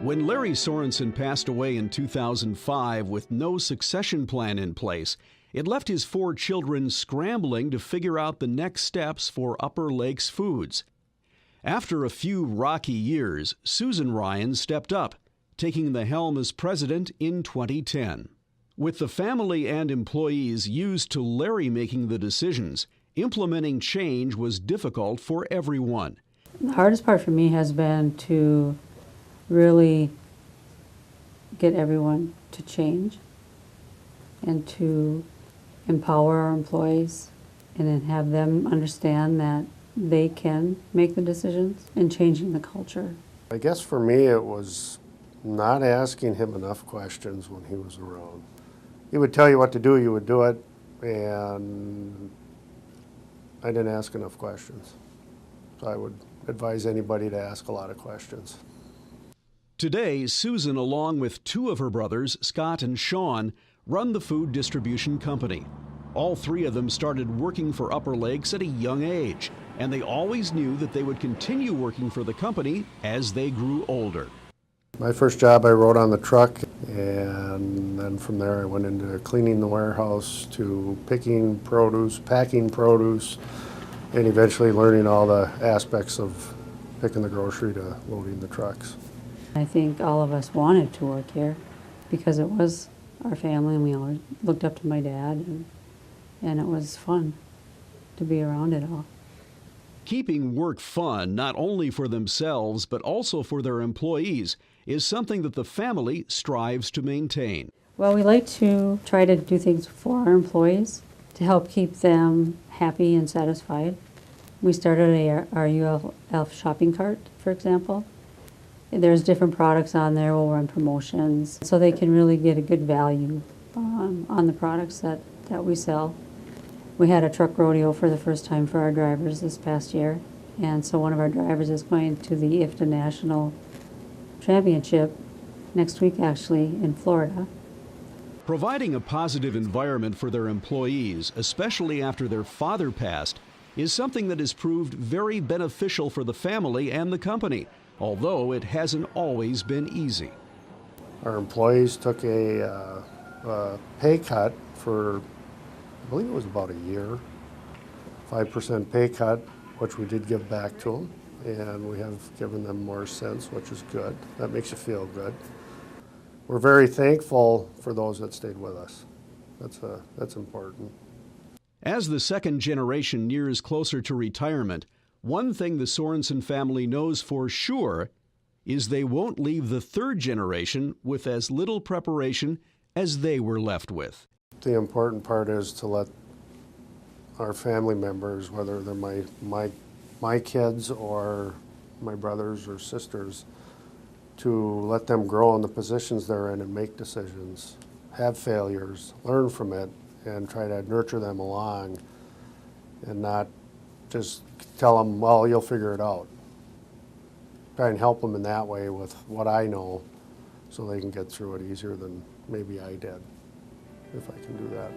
When Larry Sorensen passed away in 2005 with no succession plan in place, it left his 4 children scrambling to figure out the next steps for Upper Lakes Foods. After a few rocky years, Susan Ryan stepped up, taking the helm as president in 2010. With the family and employees used to Larry making the decisions, implementing change was difficult for everyone. The hardest part for me has been to really get everyone to change and to empower our employees and then have them understand that they can make the decisions and changing the culture. I guess for me it was not asking him enough questions when he was around. He would tell you what to do, you would do it, and I didn't ask enough questions. So I would advise anybody to ask a lot of questions. Today, Susan, along with 2 of her brothers, Scott and Sean, run the food distribution company. All 3 of them started working for Upper Lakes at a young age, and they always knew that they would continue working for the company as they grew older. My first job I rode on the truck, and then from there I went into cleaning the warehouse to picking produce, packing produce, and eventually learning all the aspects of picking the grocery to loading the trucks. I think all of us wanted to work here because it was our family and we all looked up to my dad and it was fun to be around it all. Keeping work fun, not only for themselves but also for their employees, is something that the family strives to maintain. Well, we like to try to do things for our employees to help keep them happy and satisfied. We started our ULF shopping cart, for example. There's different products on there. We'll run promotions so they can really get a good value on the products that we sell. We had a truck rodeo for the first time for our drivers this past year, and so one of our drivers is going to the IFTA National Championship next week, actually, in Florida. Providing a positive environment for their employees, especially after their father passed, is something that has proved very beneficial for the family and the company, although it hasn't always been easy. Our employees took a pay cut for, I believe it was about a year, 5% pay cut, which we did give back to them, and we have given them more since, which is good. That makes you feel good. We're very thankful for those that stayed with us. That's important. As the second generation nears closer to retirement, one thing the Sorensen family knows for sure is they won't leave the third generation with as little preparation as they were left with. The important part is to let our family members, whether they're my kids or my brothers or sisters, to let them grow in the positions they're in and make decisions, have failures, learn from it, and try to nurture them along and not just tell them, well, you'll figure it out. Try and help them in that way with what I know so they can get through it easier than maybe I did, if I can do that.